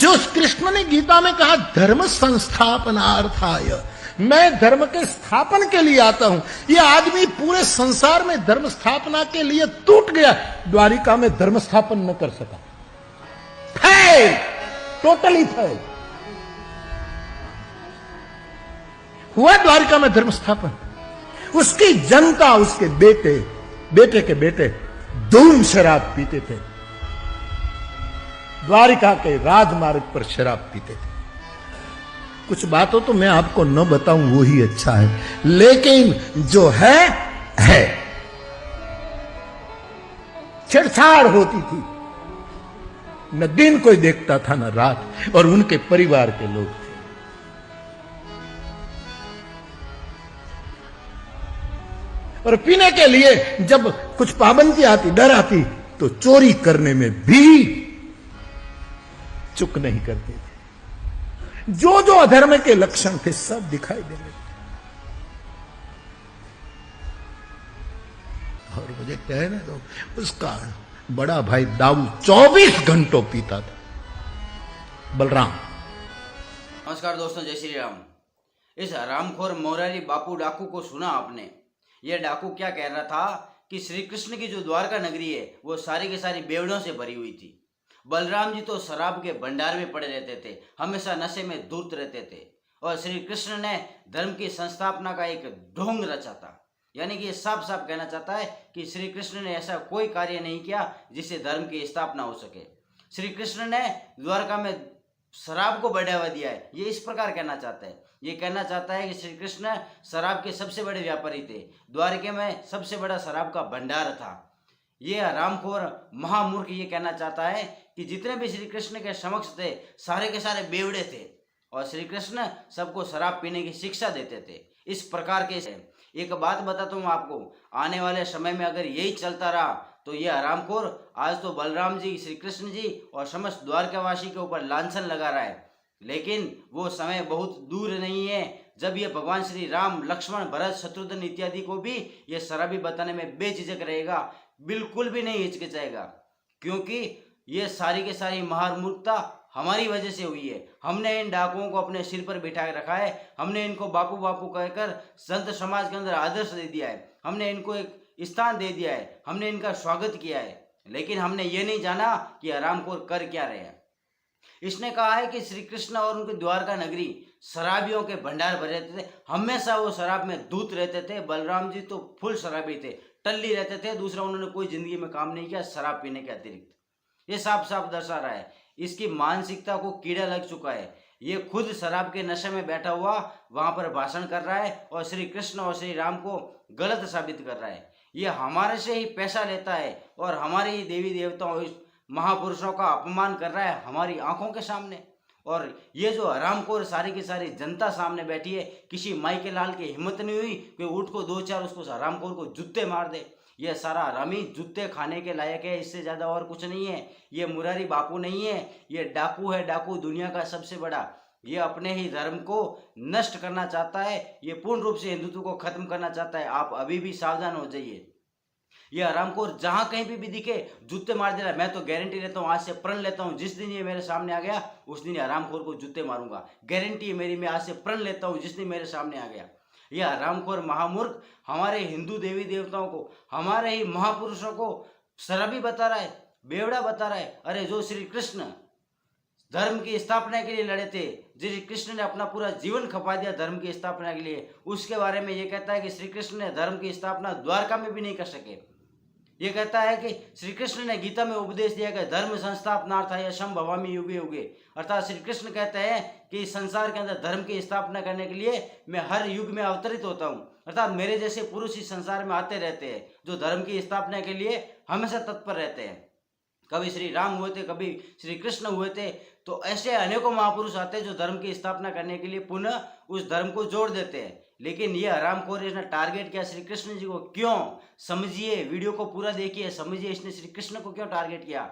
जो कृष्ण ने गीता में कहा धर्म संस्थापनार्थाय, मैं धर्म के स्थापन के लिए आता हूं, ये आदमी पूरे संसार में धर्म स्थापना के लिए टूट गया, द्वारिका में धर्म स्थापन न कर सका, फेल, टोटली फेल हुआ द्वारिका में धर्म स्थापन। उसकी जनता, उसके बेटे, बेटे के बेटे धूम शराब पीते थे, द्वारिका के राजमार्ग पर शराब पीते थे। कुछ बातों तो मैं आपको न बताऊं वो ही अच्छा है, लेकिन जो है छेड़छाड़ होती थी, न दिन कोई देखता था न रात, और उनके परिवार के लोग थे। और पीने के लिए जब कुछ पाबंदी आती, डर आती, तो चोरी करने में भी चुक नहीं करते थे। जो जो अधर्म के लक्षण थे सब दिखाई देने लगे। और मुझे कहने दो, उसका बड़ा भाई दाऊ 24 घंटों पीता था, बलराम। नमस्कार दोस्तों, जय श्री राम। इस हरामखोर मोरारी बापू डाकू को सुना आपने? यह डाकू क्या कह रहा था कि श्री कृष्ण की जो द्वारका नगरी है वो सारी की सारी बेवड़ों से भरी हुई थी। बलराम जी तो शराब के भंडार में पड़े रहते थे, हमेशा नशे में धूर्त रहते थे, और श्री कृष्ण ने धर्म की संस्थापना का एक ढोंग रचा था। यानी कि ये साफ साफ कहना चाहता है कि श्री कृष्ण ने ऐसा कोई कार्य नहीं किया जिससे धर्म की स्थापना हो सके। श्री कृष्ण ने द्वारका में शराब को बढ़ावा दिया है, ये इस प्रकार कहना चाहता है। ये कहना चाहता है कि श्री कृष्ण शराब के सबसे बड़े व्यापारी थे, द्वारके में सबसे बड़ा शराब का भंडार था। ये हरामखोर महामूर्ख ये कहना चाहता है कि जितने भी श्री कृष्ण के समक्ष थे सारे के सारे बेवड़े थे, और श्री कृष्ण सबको शराब पीने की शिक्षा देते थे। इस प्रकार के एक बात बताता हूँ आपको, आने वाले समय में अगर यही चलता रहा तो ये हरामखोर आज तो बलराम जी, श्री कृष्ण जी और समस्त द्वारकावासी के ऊपर लांछन लगा रहा है, लेकिन वो समय बहुत दूर नहीं है जब ये भगवान श्री राम, लक्ष्मण, भरत, शत्रुघ्न इत्यादि को भी ये शराबी बताने में बेझिझक रहेगा, बिल्कुल भी नहीं हिचकिचाएगा, क्योंकि ये सारी के सारी महामूर्खता हमारी वजह से हुई है। हमने इन डाकुओं को अपने सिर पर बिठाए रखा है, हमने इनको बापू बापू कहकर संत समाज के अंदर आदर्श दे दिया है, हमने इनको एक स्थान दे दिया है, हमने इनका स्वागत किया है, लेकिन हमने ये नहीं जाना कि हरामखोर कर क्या रहे हैं। इसने कहा है कि श्री कृष्ण और उनकी द्वारका नगरी शराबियों के भंडार भरे रहते थे, हमेशा वो शराब में धूत रहते थे। बलराम जी तो फुल शराबी थे, टल्ली रहते थे, दूसरा उन्होंने कोई जिंदगी में काम नहीं किया शराब पीने के अतिरिक्त। ये साफ साफ दर्शा रहा है, इसकी मानसिकता को कीड़ा लग चुका है। ये खुद शराब के नशे में बैठा हुआ वहां पर भाषण कर रहा है और श्री कृष्ण और श्री राम को गलत साबित कर रहा है। ये हमारे से ही पैसा लेता है और हमारे ही देवी देवताओं, महापुरुषों का अपमान कर रहा है हमारी आंखों के सामने। और ये जो हरामखोर सारी की सारी जनता सामने बैठी है, किसी माई के लाल की हिम्मत नहीं हुई कि उठ को दो चार उसको हरामखोर को जूते मार दे। ये सारा हरामी जूते खाने के लायक है, इससे ज्यादा और कुछ नहीं है। ये मुरारी बापू नहीं है, ये डाकू है, डाकू दुनिया का सबसे बड़ा। ये अपने ही धर्म को नष्ट करना चाहता है, ये पूर्ण रूप से हिंदुत्व को खत्म करना चाहता है। आप अभी भी सावधान हो जाइए। ये हरामखोर जहां कहीं भी दिखे जूते मार दे रहा है। मैं तो गारंटी लेता हूँ, आज से प्रण लेता हूँ, जिस दिन ये मेरे सामने आ गया उस दिन हरामखोर को जूते मारूंगा। गारंटी है मेरी, मैं आज से प्रण लेता हूँ, जिस दिन मेरे सामने आ गया। यह हरामखोर महामूर्ख हमारे हिंदू देवी देवताओं को, हमारे ही महापुरुषों को शराबी बता रहा है, बेवड़ा बता रहा है। अरे जो श्री कृष्ण धर्म की स्थापना के लिए लड़े थे, श्री कृष्ण ने अपना पूरा जीवन खपा दिया धर्म की स्थापना के लिए, उसके बारे में ये कहता है कि श्री कृष्ण ने धर्म की स्थापना द्वारका में भी नहीं कर सके। ये कहता है कि श्री कृष्ण ने गीता में उपदेश दिया कि धर्म संस्थापनार्थाय संभवामि युगे युगे, अर्थात श्री कृष्ण कहते हैं कि इस संसार के अंदर धर्म की स्थापना करने के लिए मैं हर युग में अवतरित होता हूँ, अर्थात मेरे जैसे पुरुष इस संसार में आते रहते हैं जो धर्म की स्थापना के लिए हमेशा तत्पर रहते हैं। कभी श्री राम हुए थे, कभी श्री कृष्ण हुए थे, तो ऐसे अनेकों महापुरुष आते हैं जो धर्म की स्थापना करने के लिए पुनः उस धर्म को जोड़ देते हैं। लेकिन ये हरामखोर इसने टारगेट किया श्री कृष्ण जी को। क्यों? समझिए, वीडियो को पूरा देखिए, समझिए इसने श्री कृष्ण को क्यों टारगेट किया।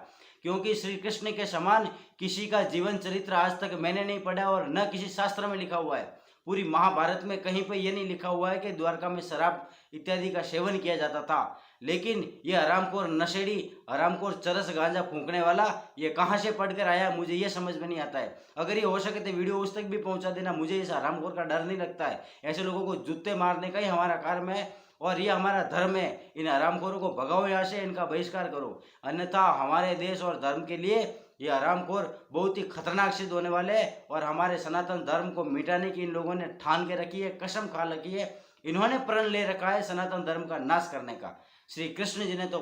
क्योंकि श्री कृष्ण के समान किसी का जीवन चरित्र आज तक मैंने नहीं पढ़ा और न किसी शास्त्र में लिखा हुआ है। पूरी महाभारत में कहीं पे ये नहीं लिखा हुआ है कि द्वारका में शराब इत्यादि का सेवन किया जाता था। लेकिन ये हरामखोर नशेड़ी, हरामखोर चरस गांजा फूंकने वाला ये कहाँ से पढ़कर आया, मुझे ये समझ में नहीं आता है। अगर ये हो सके तो वीडियो उस तक भी पहुंचा देना, मुझे इस हरामखोर का डर नहीं लगता है। ऐसे लोगों को जूते मारने का ही हमारा कार्य है और ये हमारा धर्म है। इन हरामखोरों को भगाओ यहाँ से, इनका बहिष्कार करो, अन्यथा हमारे देश और धर्म के लिए ये हरामखोर बहुत ही खतरनाक सिद्ध होने वाले हैं। और हमारे सनातन धर्म को मिटाने की इन लोगों ने ठान के रखी है, कसम खा रखी है, इन्होंने प्रण ले रखा है सनातन धर्म का नाश करने का। श्री कृष्ण जी ने तो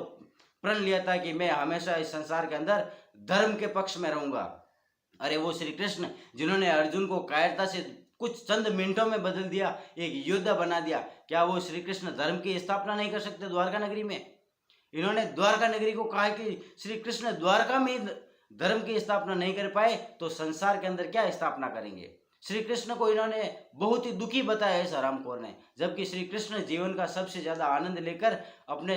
प्रण लिया था कि मैं हमेशा इस संसार के अंदर धर्म के पक्ष में रहूंगा। अरे वो श्री कृष्ण जिन्होंने अर्जुन को कायरता से कुछ चंद मिनटों में बदल दिया, एक योद्धा बना दिया, क्या वो श्री कृष्ण धर्म की स्थापना नहीं कर सकते द्वारका नगरी में? इन्होंने द्वारका नगरी को कहा कि श्री कृष्ण द्वारका में धर्म की स्थापना नहीं कर पाए तो संसार के अंदर क्या स्थापना करेंगे? श्री कृष्ण को इन्होंने बहुत ही दुखी बताया इस हरामखोर ने, जबकि श्री कृष्ण जीवन का सबसे ज्यादा आनंद लेकर अपने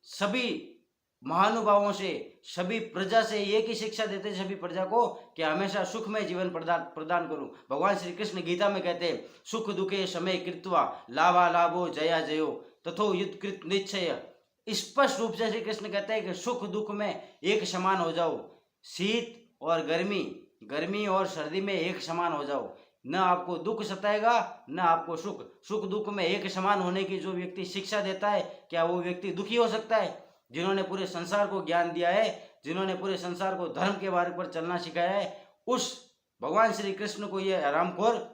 सभी महानुभावों से, सभी प्रजा से एक ही शिक्षा देते, सभी प्रजा को कि हमेशा सुख में जीवन प्रदान करूं। भगवान श्री कृष्ण गीता में कहते हैं, सुख दुखे समय कृत्वा लाभा लाभो जया जयो तथो युद्ध कृत निश्चय। स्पष्ट रूप से श्री कृष्ण कहते हैं कि सुख दुख में एक समान हो जाओ, शीत और गर्मी, गर्मी और सर्दी में एक समान हो जाओ, न आपको दुख सताएगा न आपको सुख। सुख दुख में एक समान होने की जो व्यक्ति शिक्षा देता है, क्या वो व्यक्ति दुखी हो सकता है? जिन्होंने पूरे संसार को ज्ञान दिया है, जिन्होंने पूरे संसार को धर्म के मार्ग पर चलना सिखाया है, उस भगवान श्री कृष्ण को ये हरामखोर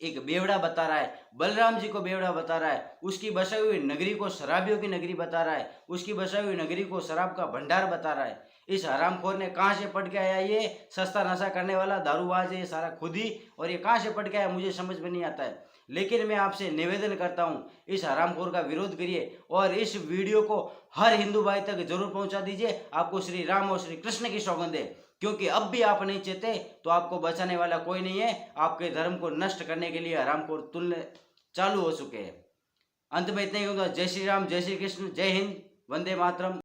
एक बेवड़ा बता रहा है, बलराम जी को बेवड़ा बता रहा है, उसकी बसाई हुई नगरी को शराबियों की नगरी बता रहा है, उसकी बसाई हुई नगरी को शराब का भंडार बता रहा है। इस हरामखोर ने कहाँ से पढ़ के आया? ये सस्ता नशा करने वाला दारूबाज है ये सारा खुद ही, और ये कहाँ से पढ़ के आया मुझे समझ में नहीं आता है। लेकिन मैं आपसे निवेदन करता हूँ, इस हरामखोर का विरोध करिए और इस वीडियो को हर हिंदू भाई तक जरूर पहुंचा दीजिए। आपको श्री राम और श्री कृष्ण की सौगंध है, क्योंकि अब भी आप नहीं चेते तो आपको बचाने वाला कोई नहीं है। आपके धर्म को नष्ट करने के लिए हरामखोर तुल्य चालू हो चुके हैं। अंत में इतना ही होगा। जय श्री राम, जय श्री कृष्ण, जय हिंद, वंदे मातरम।